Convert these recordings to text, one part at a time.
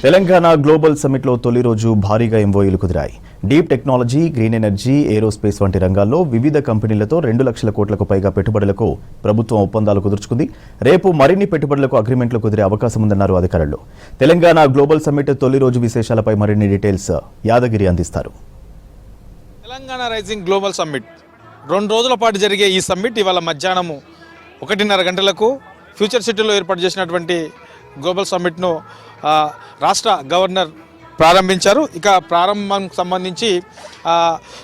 Telangana global సమ్మిట్లో తొలి రోజు భారీగా ఎంఓయూలు కుదిరాయి. Deep technology, green energy, aerospace వంటి రంగాల్లో వివిధ కంపెనీలతో 2 లక్షల కోట్లకు పైగా పెట్టుబడులకు ప్రభుత్వం ఒప్పందాలు కుదుర్చుకుంది. రేపు మరిన్ని పెట్టుబడులకు అగ్రిమెంట్లు కుదిరే అవకాశం ఉందన్నారు అధికారులు. తెలంగాణ గ్లోబల్ సమ్మిట్ తొలి రోజు విశేషాలపై మరిన్ని డీటెయిల్స్ యాదగిరి అందిస్తారు. తెలంగాణ రైజింగ్ గ్లోబల్ సమ్మిట్ 2 రోజుల పాటు జరిగే ఈ సమ్మిట్ ఇవాళ మధ్యాహ్నము 1:30 గంటలకు ఫ్యూచర్ సిటీలో ఏర్పాటు చేసినటువంటి గ్లోబల్ సమ్మిట్ను రాష్ట్ర గవర్నర్ ప్రారంభించారు. ఇక ప్రారంభానికి సంబంధించి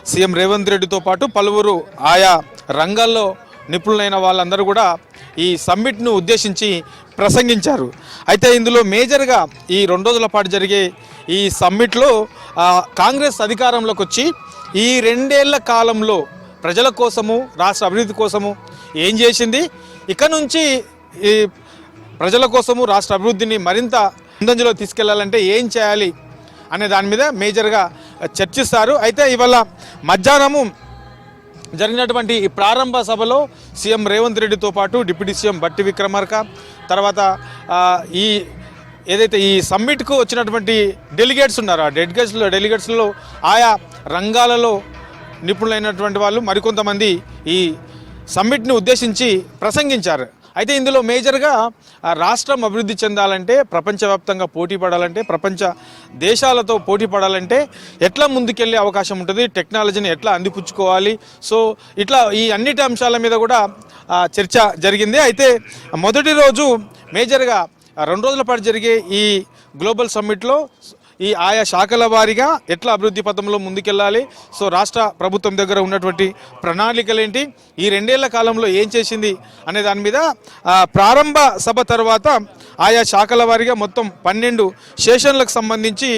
సీఎం రేవంత్ రెడ్డితో పాటు పలువురు ఆయా రంగాల్లో నిపుణులైన వాళ్ళందరూ కూడా ఈ సమ్మిట్ను ఉద్దేశించి ప్రసంగించారు. అయితే ఇందులో మేజర్గా ఈ 2 రోజుల పాటు జరిగే ఈ సమ్మిట్లో కాంగ్రెస్ అధికారంలోకి వచ్చి ఈ 2 ఏళ్ల కాలంలో ప్రజల కోసము, రాష్ట్ర అభివృద్ధి కోసము ఏం చేసింది, ఇక నుంచి ఈ ప్రజల కోసము రాష్ట్ర అభివృద్ధిని మరింత ముందంజలో తీసుకెళ్లాలంటే ఏం చేయాలి అనే దాని మీద మేజర్గా చర్చిస్తారు. అయితే ఇవాళ మధ్యాహ్నము జరిగినటువంటి ఈ ప్రారంభ సభలో సీఎం రేవంత్ రెడ్డితో పాటు డిప్యూటీ సీఎం బట్టి విక్రమార్క, తర్వాత ఈ ఏదైతే ఈ సమ్మిట్కు వచ్చినటువంటి డెలిగేట్స్ ఉన్నారో ఆ డెలిగేట్స్లో ఆయా రంగాలలో నిపుణులైనటువంటి వాళ్ళు మరికొంతమంది ఈ సమ్మిట్ని ఉద్దేశించి ప్రసంగించారు. అయితే ఇందులో మేజర్గా రాష్ట్రం అభివృద్ధి చెందాలంటే, ప్రపంచవ్యాప్తంగా పోటీ పడాలంటే, ప్రపంచ దేశాలతో పోటీ పడాలంటే ఎట్లా ముందుకెళ్ళే అవకాశం ఉంటుంది, టెక్నాలజీని ఎట్లా అందిపుచ్చుకోవాలి, సో ఇట్లా ఈ అన్నిటి అంశాల మీద కూడా చర్చ జరిగింది. అయితే మొదటి రోజు మేజర్గా 2 రోజుల పాటు జరిగే ఈ గ్లోబల్ సమ్మిట్లో ఈ ఆయా శాఖల వారీగా ఎట్లా అభివృద్ధి పథంలో ముందుకెళ్ళాలి, సో రాష్ట్ర ప్రభుత్వం దగ్గర ఉన్నటువంటి ప్రణాళికలు ఏంటి, ఈ 2 ఏళ్ల కాలంలో ఏం చేసింది అనే దాని మీద ప్రారంభ సభ తర్వాత ఆయా శాఖల వారీగా మొత్తం 12 సెషన్లకు సంబంధించి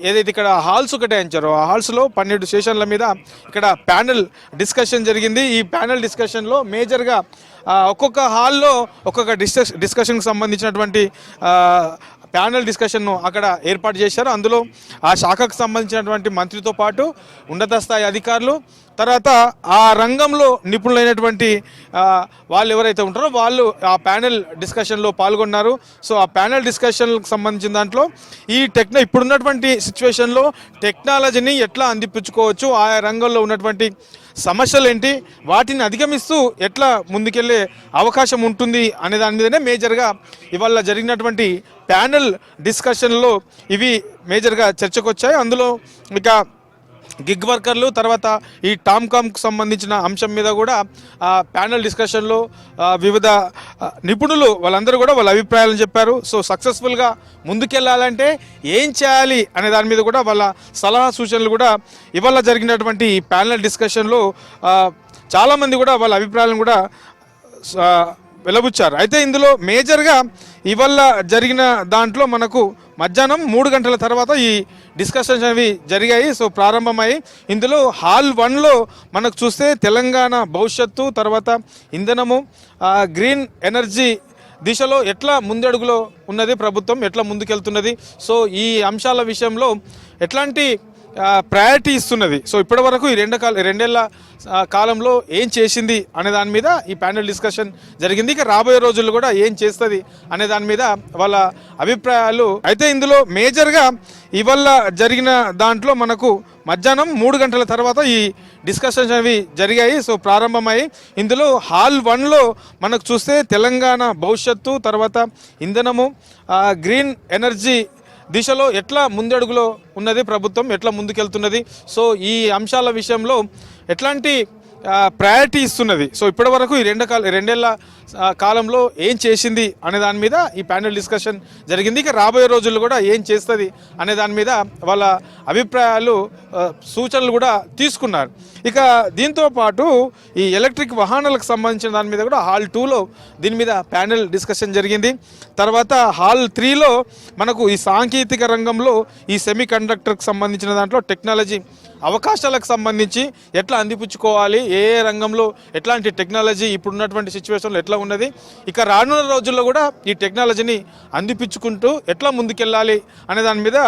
ఏదైతే ఇక్కడ హాల్స్ కేటాయించారో ఆ హాల్స్లో 12 సెషన్ల మీద ఇక్కడ ప్యానెల్ డిస్కషన్ జరిగింది. ఈ ప్యానెల్ డిస్కషన్లో మేజర్గా ఒక్కొక్క హాల్లో ఒక్కొక్క డిస్కషన్కి సంబంధించినటువంటి ప్యానెల్ డిస్కషన్ను అక్కడ ఏర్పాటు చేశారు. అందులో ఆ శాఖకు సంబంధించినటువంటి మంత్రితో పాటు ఉన్నత స్థాయి అధికారులు, తర్వాత ఆ రంగంలో నిపుణులైనటువంటి వాళ్ళు ఎవరైతే ఉంటారో వాళ్ళు ఆ ప్యానెల్ డిస్కషన్లో పాల్గొన్నారు. సో ఆ ప్యానెల్ డిస్కషన్కి సంబంధించిన దాంట్లో ఈ ఇప్పుడున్నటువంటి సిచ్యువేషన్లో టెక్నాలజీని ఎట్లా అందిపుచ్చుకోవచ్చు, ఆయా రంగంలో ఉన్నటువంటి సమస్యలు ఏంటి, వాటిని అధిగమిస్తూ ఎట్లా ముందుకెళ్ళే అవకాశం ఉంటుంది అనే దాని మీదనే మేజర్గా ఇవాళ జరిగినటువంటి ప్యానెల్ డిస్కషన్లో ఇవి మేజర్గా చర్చకు వచ్చాయి. అందులో ఇక గిగ్ వర్కర్లు, తర్వాత ఈ టామ్కామ్కు సంబంధించిన అంశం మీద కూడా ప్యానెల్ డిస్కషన్లో వివిధ నిపుణులు వాళ్ళందరూ కూడా వాళ్ళ అభిప్రాయాలను చెప్పారు. సో సక్సెస్ఫుల్గా ముందుకెళ్ళాలంటే ఏం చేయాలి అనే దాని మీద కూడా వాళ్ళ సలహా సూచనలు కూడా ఇవాళ జరిగినటువంటి ఈ ప్యానెల్ డిస్కషన్లో చాలామంది కూడా వాళ్ళ అభిప్రాయాలను కూడా వెలబుచ్చారు. అయితే ఇందులో మేజర్గా ఇవాళ జరిగిన దాంట్లో మనకు మధ్యాహ్నం 3 గంటల తర్వాత ఈ డిస్కషన్స్ అవి జరిగాయి. సో ప్రారంభమై ఇందులో హాల్ 1లో మనకు చూస్తే తెలంగాణ భవిష్యత్తు, తర్వాత ఇంధనము, గ్రీన్ ఎనర్జీ దిశలో ఎట్లా ముందడుగులో ఉన్నది ప్రభుత్వం, ఎట్లా ముందుకెళ్తున్నది, సో ఈ అంశాల విషయంలో ఎట్లాంటి ప్రయారిటీ ఇస్తున్నది, సో ఇప్పటి వరకు ఈ 2 ఏళ్ల కాలంలో ఏం చేసింది అనే దాని మీద ఈ ప్యానెల్ డిస్కషన్ జరిగింది. ఇక రాబోయే రోజుల్లో కూడా ఏం చేస్తుంది అనే దాని మీద వాళ్ళ అభిప్రాయాలు. అయితే ఇందులో మేజర్గా ఇవాళ జరిగిన దాంట్లో మనకు మధ్యాహ్నం 3 గంటల తర్వాత ఈ డిస్కషన్స్ అవి జరిగాయి. సో ప్రారంభమై ఇందులో హాల్ 1లో మనకు చూస్తే తెలంగాణ భవిష్యత్తు, తర్వాత ఇంధనము, గ్రీన్ ఎనర్జీ దిశలో ఎట్లా ముందడుగులో ఉన్నది ప్రభుత్వం, ఎట్లా ముందుకెళ్తున్నది, సో ఈ అంశాల విషయంలో ఎట్లాంటి ప్రయారిటీ ఇస్తున్నది, సో ఇప్పటి వరకు ఈ 2 ఏళ్ల కాలంలో ఏం చేసింది అనే దాని మీద ఈ ప్యానెల్ డిస్కషన్ జరిగింది. ఇక రాబోయే రోజుల్లో కూడా ఏం చేస్తుంది అనే దాని మీద వాళ్ళ అభిప్రాయాలు, సూచనలు కూడా తీసుకున్నారు. ఇక దీంతో పాటు ఈ ఎలక్ట్రిక్ వాహనాలకు సంబంధించిన దాని మీద కూడా హాల్ 2లో దీని మీద ప్యానెల్ డిస్కషన్ జరిగింది. తర్వాత హాల్ 3లో మనకు ఈ సాంకేతిక రంగంలో ఈ సెమీ కండక్టర్కి సంబంధించిన దాంట్లో టెక్నాలజీ అవకాశాలకు సంబంధించి ఎట్లా అందిపుచ్చుకోవాలి, ఏ రంగంలో ఎట్లాంటి టెక్నాలజీ ఇప్పుడున్నటువంటి సిచ్యువేషన్లో ఎట్లా ఉన్నది, ఇక రానున్న రోజుల్లో కూడా ఈ టెక్నాలజీని అందిపుచ్చుకుంటూ ఎట్లా ముందుకెళ్ళాలి అనే దాని మీద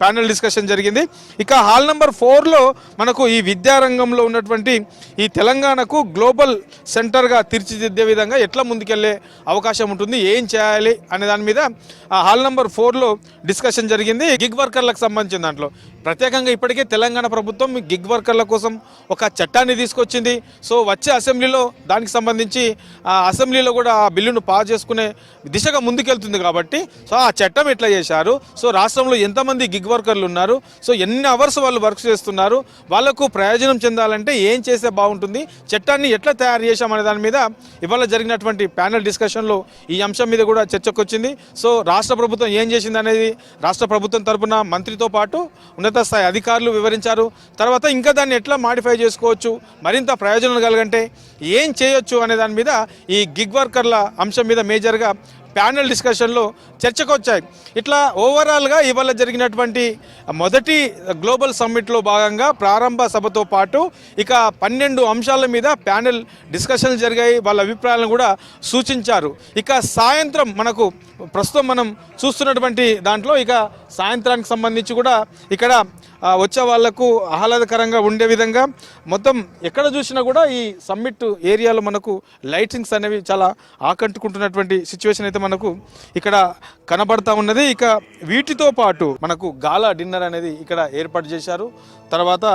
ప్యానెల్ డిస్కషన్ జరిగింది. ఇక హాల్ నెంబర్ 4లో మనకు ఈ విద్యారంగంలో ఉన్నటువంటి ఈ తెలంగాణకు గ్లోబల్ సెంటర్గా తీర్చిదిద్దే విధంగా ఎట్లా ముందుకెళ్లే అవకాశం ఉంటుంది, ఏం చేయాలి అనే దాని మీద హాల్ నెంబర్ 4లో డిస్కషన్ జరిగింది. గిగ్ వర్కర్లకు సంబంధించిన దాంట్లో ప్రత్యేకంగా ఇప్పటికే తెలంగాణ ప్రభుత్వం గిగ్ వర్కర్ల కోసం ఒక చట్టాన్ని తీసుకొచ్చింది. సో వచ్చే అసెంబ్లీలో దానికి సంబంధించి అసెంబ్లీలో కూడా ఆ బిల్లును పాస్ చేసుకునే దిశగా ముందుకెళ్తుంది కాబట్టి సో ఆ చట్టం ఎట్లా చేశారు, సో రాష్ట్రంలో ఎంతమంది గిగ్ వర్కర్లు ఉన్నారు, సో ఎన్ని అవర్స్ వాళ్ళు వర్క్ చేస్తున్నారు, వాళ్ళకు ప్రయోజనం చెందాలంటే ఏం చేస్తే బాగుంటుంది, చట్టాన్ని ఎట్లా తయారు చేశామనే దాని మీద ఇవాళ జరిగినటువంటి ప్యానెల్ డిస్కషన్లో ఈ అంశం మీద కూడా చర్చకు వచ్చింది. సో రాష్ట్ర ప్రభుత్వం ఏం చేసింది అనేది రాష్ట్ర ప్రభుత్వం తరపున మంత్రితో పాటు ఉన్నత స్థాయి అధికారులు వివరించారు. తర్వాత ఇంకా దాన్ని ఎట్లా మాడిఫై చేసుకోవచ్చు, మరింత ప్రయోజనం కలగంటే ఏం చేయొచ్చు అనే దాని మీద ఈ గిగ్ వర్కర్ల అంశం మీద మేజర్గా ప్యానెల్ డిస్కషన్లో చర్చకు వచ్చాయి. ఇట్లా ఓవరాల్గా ఇవాళ జరిగినటువంటి మొదటి గ్లోబల్ సమ్మిట్లో భాగంగా ప్రారంభ సభతో పాటు ఇక 12 అంశాల మీద ప్యానెల్ డిస్కషన్లు జరిగాయి. వాళ్ళ అభిప్రాయాలను కూడా సూచించారు. ఇక సాయంత్రం మనకు ప్రస్తుతం మనం చూస్తున్నటువంటి దాంట్లో ఇక సాయంత్రానికి సంబంధించి కూడా ఇక్కడ వచ్చే వాళ్లకు ఆహ్లాదకరంగా ఉండే విధంగా మొత్తం ఎక్కడ చూసినా కూడా ఈ సమ్మిట్ ఏరియాలో మనకు లైటింగ్స్ అనేవి చాలా ఆకట్టుకుంటున్నటువంటి సిచ్యువేషన్ అయితే మనకు ఇక్కడ కనబడతా ఉన్నది. ఇక వీటితో పాటు మనకు గాలా డిన్నర్ అనేది ఇక్కడ ఏర్పాటు చేశారు. తర్వాత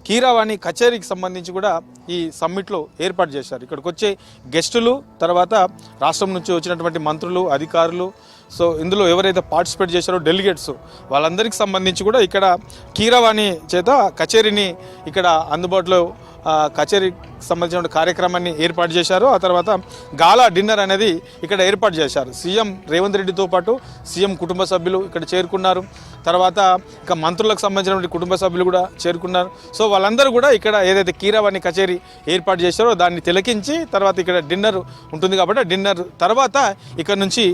కీరవాణి కచేరీకి సంబంధించి కూడా ఈ సమ్మిట్లో ఏర్పాటు చేశారు. ఇక్కడికి వచ్చే గెస్టులు, తర్వాత రాష్ట్రం నుంచి వచ్చినటువంటి మంత్రులు, అధికారులు, సో ఇందులో ఎవరైతే పార్టిసిపేట్ చేశారో డెలిగేట్స్ వాళ్ళందరికీ సంబంధించి కూడా ఇక్కడ కీరవాణి చేత కచేరీని ఇక్కడ అందుబాటులో కచేరీకి సంబంధించిన కార్యక్రమాన్ని ఏర్పాటు చేశారు. ఆ తర్వాత గాలా డిన్నర్ అనేది ఇక్కడ ఏర్పాటు చేశారు. సీఎం రేవంత్ రెడ్డితో పాటు సీఎం కుటుంబ సభ్యులు ఇక్కడ చేరుకున్నారు. తర్వాత ఇక మంత్రులకు సంబంధించినటువంటి కుటుంబ సభ్యులు కూడా చేరుకున్నారు. సో వాళ్ళందరూ కూడా ఇక్కడ ఏదైతే కీరవాణి కచేరీ ఏర్పాటు చేశారో దాన్ని తిలకించి తర్వాత ఇక్కడ డిన్నర్ ఉంటుంది కాబట్టి డిన్నర్ తర్వాత ఇక్కడ నుంచి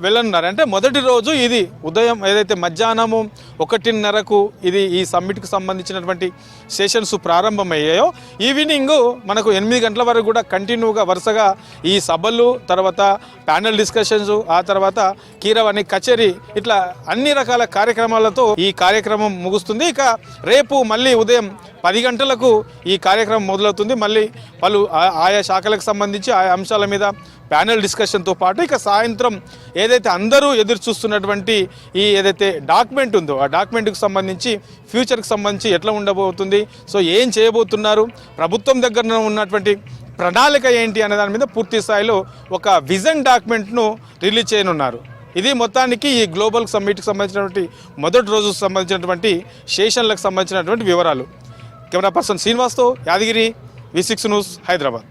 వెళ్ళనున్నారు. అంటే మొదటి రోజు ఇది ఉదయం ఏదైతే మధ్యాహ్నము 1:30కు ఇది ఈ సమ్మిట్కి సంబంధించినటువంటి సెషన్స్ ప్రారంభమయ్యాయో ఈవినింగ్ మనకు 8 గంటల వరకు కూడా కంటిన్యూగా వరుసగా ఈ సభలు, తర్వాత ప్యానెల్ డిస్కషన్స్, ఆ తర్వాత కీరవాణి కచేరీ, ఇట్లా అన్ని రకాల కార్యక్రమాలతో ఈ కార్యక్రమం ముగుస్తుంది. ఇక రేపు మళ్ళీ ఉదయం 10 గంటలకు ఈ కార్యక్రమం మొదలవుతుంది. మళ్ళీ పలు ఆయా శాఖలకు సంబంధించి ఆయా అంశాల మీద ప్యానెల్ డిస్కషన్తో పాటు ఇక సాయంత్రం ఏదైతే అందరూ ఎదురు చూస్తున్నటువంటి ఈ ఏదైతే డాక్యుమెంట్ ఉందో ఆ డాక్యుమెంట్కి సంబంధించి ఫ్యూచర్కి సంబంధించి ఎట్లా ఉండబోతుంది, సో ఏం చేయబోతున్నారు, ప్రభుత్వం దగ్గర ఉన్నటువంటి ప్రణాళిక ఏంటి అనే దాని మీద పూర్తి స్థాయిలో ఒక విజన్ డాక్యుమెంట్ను రిలీజ్ చేయనున్నారు. ఇది మొత్తానికి ఈ గ్లోబల్ సమ్మిట్కి సంబంధించినటువంటి మొదటి రోజుకు సంబంధించినటువంటి సెషన్లకు సంబంధించినటువంటి వివరాలు. కెమెరా పర్సన్ శ్రీనివాస్తో యాదగిరి, V6 న్యూస్, హైదరాబాద్.